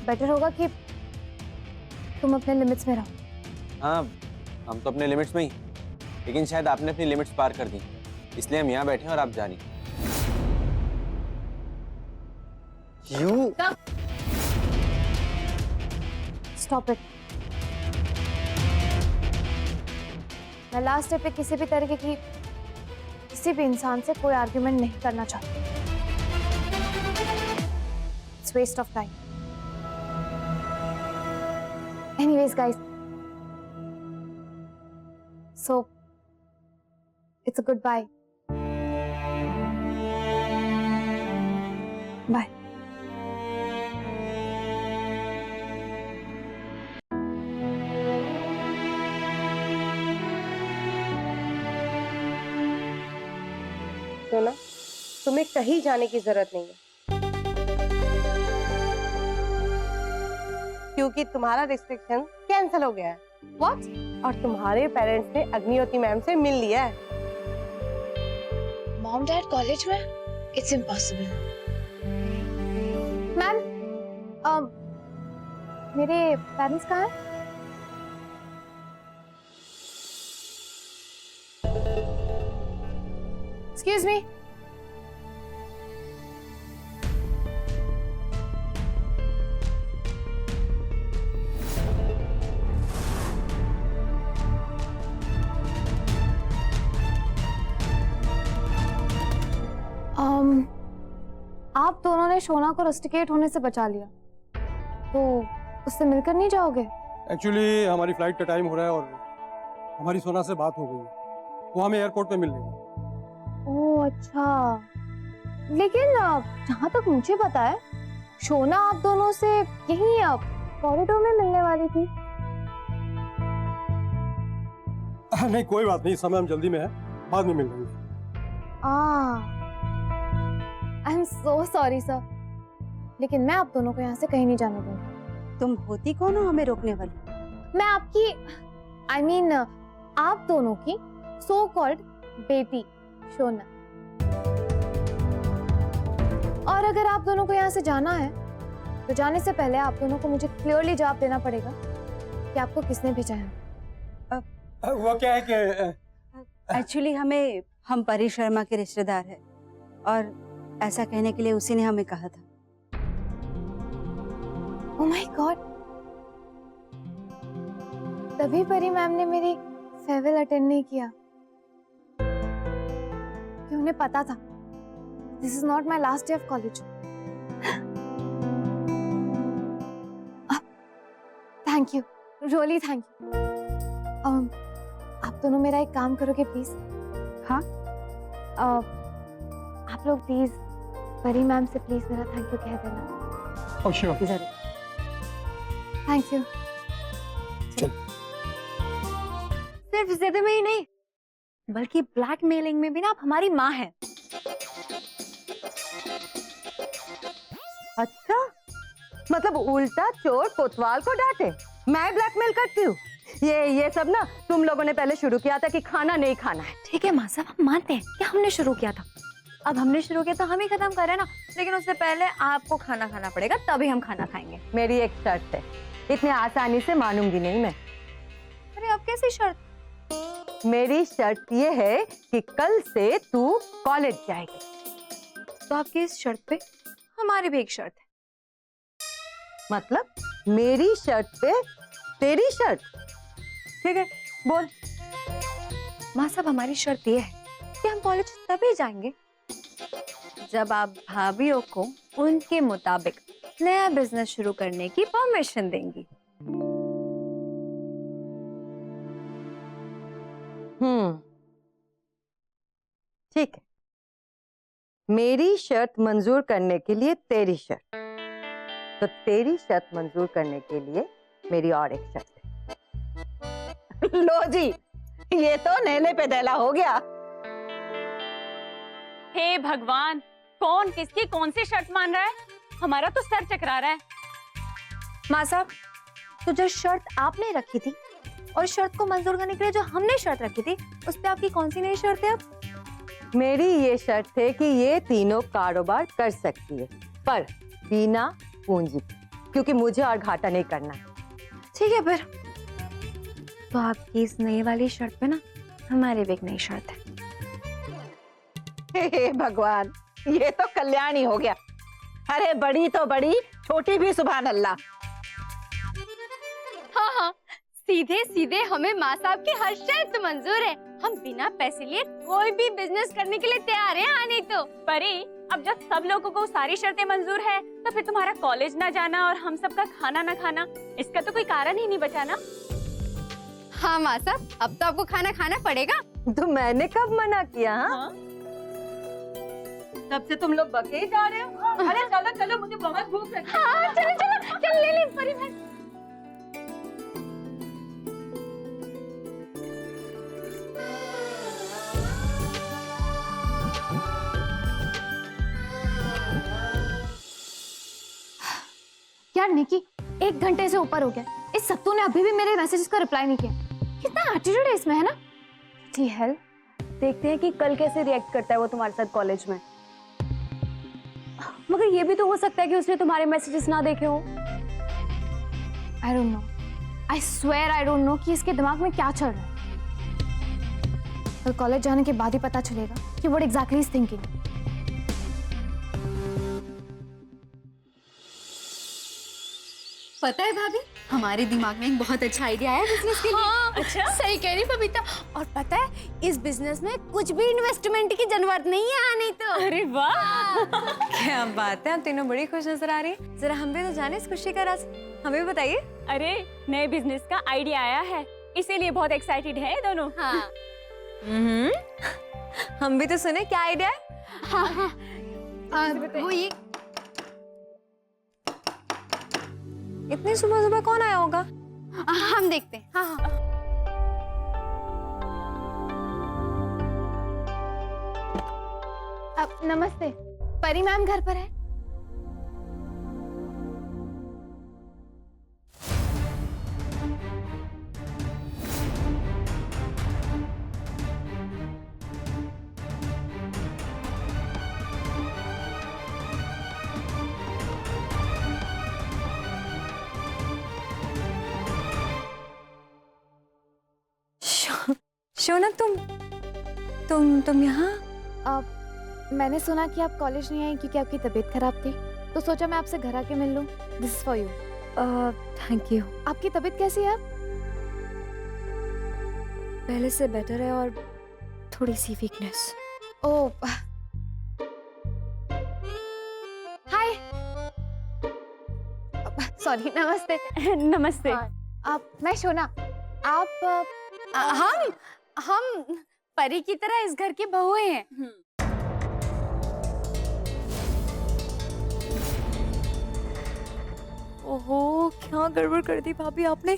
Better होगा कि तुम अपने लिमिट्स में रहो। हाँ, हम तो अपने लिमिट्स में ही, लेकिन शायद आपने अपनी लिमिट्स पार कर दी, इसलिए हम यहाँ बैठे हैं और आप जा रही। You stop it. मैं लास्ट डे पे किसी भी तरीके की किसी भी इंसान से कोई आर्ग्यूमेंट नहीं करना चाहती। It's waste of time. Anyways guys, so it's a goodbye. Bye. सोना, तुम्हें कहीं जाने की जरूरत नहीं है, क्योंकि तुम्हारा रिस्ट्रिक्शन कैंसिल हो गया है। व्हाट? और तुम्हारे पेरेंट्स ने अग्निहोत्री मैम से मिल लिया है। मॉम डैड कॉलेज में? It's impossible. मैम, मेरे पेरेंट्स कहाँ हैं? Excuse me. आप दोनों ने शोना को रस्टिकेट होने से बचा लिया, तो उससे मिलकर नहीं जाओगे? एक्चुअली हमारी फ्लाइट का टाइम हो रहा है और हमारी सोना से बात हो गई है, वो हमें एयरपोर्ट पे मिल लेगी। ओह अच्छा, लेकिन जहाँ तक मुझे पता है शोना आप दोनों से यहीं कॉरिडोर में मिलने वाली थी। नहीं कोई बात नहीं, इस समय हम जल्दी में है, बाद में मिल लेंगे। I am so sorry sir, लेकिन मैं आप दोनों को यहाँ से कहीं नहीं जाने दूंगी। तुम होती कौन हो हमें रोकने वाली? मैं आपकी I mean, आप दोनों की सो कॉल्ड बेटी शोना। और अगर आप दोनों को यहाँ से जाना है तो जाने से पहले आप दोनों को मुझे क्लियरली जवाब देना पड़ेगा कि आपको किसने भेजा है। वो क्या है कि एक्चुअली हम परी शर्मा के रिश्तेदार हैं और ऐसा कहने के लिए उसी ने हमें कहा था। ओह माय गॉड, तभी परी मैम ने मेरी फेयरवेल अटेंड नहीं किया कि उन्हें पता था this is not my last day of college. Thank you, really thank you. आप दोनों मेरा एक काम करोगे प्लीज? हाँ? आप लोग प्लीज परी मैम से प्लीज मेरा थैंक यू कह देना। oh, sure. Thank you. सिर्फ जिद में ही नहीं बल्कि ब्लैकमेलिंग में भी ना आप हमारी माँ हैं। अच्छा, मतलब उल्टा चोर कोतवाल को डांटे, मैं ब्लैकमेल करती हूँ? ये सब ना तुम लोगों ने पहले शुरू किया था कि खाना नहीं खाना है। ठीक है माँ साहब, हम मानते हैं कि हमने शुरू किया था, अब हमने शुरू किया तो हम ही खत्म करें ना, लेकिन उससे पहले आपको खाना खाना पड़ेगा तभी हम खाना खाएंगे। मेरी एक शर्त है, इतनी आसानी से मानूंगी नहीं मैं। अरे अब कैसी शर्त? मेरी शर्त ये है कि कल से तू कॉलेज जाएगी। तो आपकी इस शर्त पे हमारी भी एक शर्त है। मतलब मेरी शर्त पे तेरी शर्त? ठीक है, बोल। माँ साहब, हमारी शर्त ये है कि हम कॉलेज तभी जाएंगे जब आप भाभीयों को उनके मुताबिक नया बिजनेस शुरू करने की परमिशन देंगी। ठीक है, मेरी शर्त मंजूर करने के लिए तेरी शर्त, तो तेरी शर्त मंजूर करने के लिए मेरी और एक शर्त है। लो जी, ये तो नैने पे दहला हो गया। हे भगवान, कौन किसकी कौन सी शर्त मान रहा है? हमारा तो सर चकरा रहा है। माँ साहब, तो जो शर्त आपने रखी थी और शर्त को मंजूर करने के लिए जो हमने शर्त रखी थी, उस पे आपकी कौन सी नई शर्त है? अब मेरी ये शर्त है कि ये तीनों कारोबार कर सकती है, पर बिना पूंजी। क्योंकि मुझे और घाटा नहीं करना है। ठीक है फिर, तो आपकी इस नई वाली शर्ट पे ना हमारी भी एक नई शर्ट है। हे भगवान, ये तो कल्याणी हो गया। अरे बड़ी तो बड़ी, छोटी भी सुभान अल्लाह। हाँ हाँ, सीधे सीधे हमें माँ साहब की हर शर्त मंजूर है। हम बिना पैसे लिए कोई भी बिजनेस करने के लिए तैयार हैं। हाँ नहीं तो परी, अब जब सब लोगों को सारी शर्तें मंजूर है तो फिर तुम्हारा कॉलेज ना जाना और हम सबका खाना ना खाना, इसका तो कोई कारण ही नहीं बचा ना। हाँ माँ साहब, अब तो आपको खाना खाना पड़ेगा। तो मैंने कब मना किया? हाँ, तब से तुम लोग बके ही जा रहे हो। अरे चलो चलो, मुझे बहुत भूख लगी। हाँ चलो चलो चल, ले परी बहन। यार निकी, 1 घंटे से ऊपर हो गया, इस सत्तू ने अभी भी मेरे मैसेजेस का रिप्लाई नहीं किया। कितना एटीट्यूड है इसमें, है ना? जी हेल, देखते हैं कि कल कैसे रिएक्ट करता है वो तुम्हारे साथ कॉलेज में। मगर ये भी तो हो सकता है कि उसने तुम्हारे मैसेजेस ना देखे हो। I don't know, I swear I don't know कि इसके दिमाग में क्या चल रहा है। कल कॉलेज जाने के बाद ही पता चलेगा कि व्हाट एग्जैक्टली इज थिंकिंग। पता है भाभी, हमारे दिमाग में एक बहुत अच्छा आइडिया आया बिजनेस के लिए। हाँ, अच्छा? सही कह रही बबीता। और पता है, इस बिजनेस में कुछ भी इन्वेस्टमेंट की जरूरत नहीं है। नहीं तो अरे वाह, क्या बात है, आप तीनों बड़ी खुश नजर आ रही है। जरा हम भी तो जाने इस खुशी का राज, हमें भी बताइए। अरे नए बिजनेस का आइडिया आया है, इसीलिए बहुत एक्साइटेड है दोनों। हाँ हम भी तो सुने क्या आइडिया है। हाँ हाँ, वो ये इतनी सुबह सुबह कौन आया होगा? हम देखते हैं। हाँ हाँ। अब नमस्ते, परी मैम घर पर है? शौनक, तुम यहाँ? मैंने सुना कि आप कॉलेज नहीं आई क्योंकि आपकी तबीयत खराब थी, तो सोचा मैं आपसे घर आके मिल लूं। This is for you. Thank you. आपकी तबीयत कैसी है? पहले से बेटर है और थोड़ी सी वीकनेस। ओह, हाय, सॉरी, नमस्ते। नमस्ते। आप, मैं शोना, आप हम परी की तरह इस घर की बहुएं हैं। ओहो, क्या गड़बड़ कर दी भाभी आपने।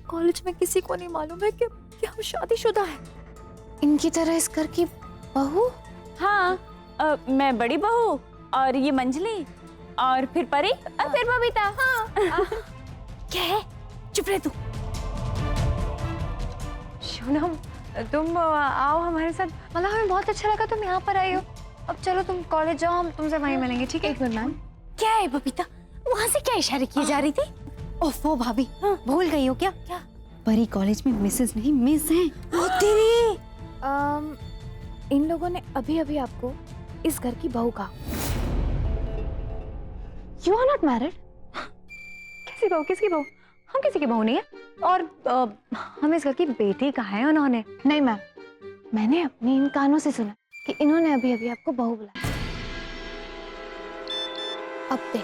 कॉलेज में किसी को नहीं मालूम है कि हम शादीशुदा हैं। इनकी तरह इस घर की बहू? हाँ, मैं बड़ी बहू, और ये मंजली, और फिर परी, और फिर बबीता। हाँ। क्या है? चुप रह तू। शोनम, तुम आओ हमारे साथ। मतलब हमें बहुत अच्छा लगा तुम यहाँ पर आई हो। अब चलो तुम कॉलेज जाओ, हम तुमसे वहीं मिलेंगे, ठीक है? एक मिनट मैम। क्या है बबीता, वहाँ से क्या इशारे किए जा रही थी? ओफो भाभी, भूल गई हो क्या? परी कॉलेज में मिसेस नहीं मिस हैं। ओ तेरी, इन लोगों ने अभी अभी आपको इस घर की बहू कहा। You are not married. किसी बहू? किसकी बहू? हम किसी की बहू नहीं है। और हम इस घर की बेटी कहा है उन्होंने। नहीं मैम, मैंने अपने इन कानों से सुना कि इन्होंने अभी अभी आपको बहू बुलाया। अब देखते हैं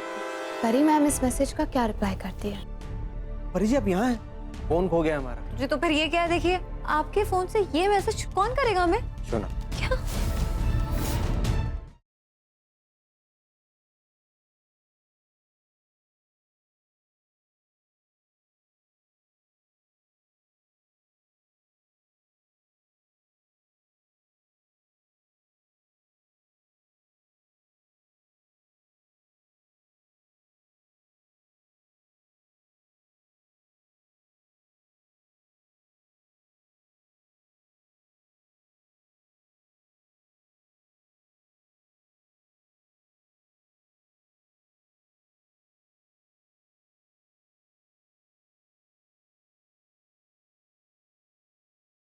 परी मैम इस मैसेज का क्या रिप्लाई करती है। परी जी, आप यहाँ हैं? फोन खो गया हमारा। जी, तो फिर ये क्या है? देखिए, आपके फोन से ये मैसेज कौन करेगा हमें? सुना। क्या?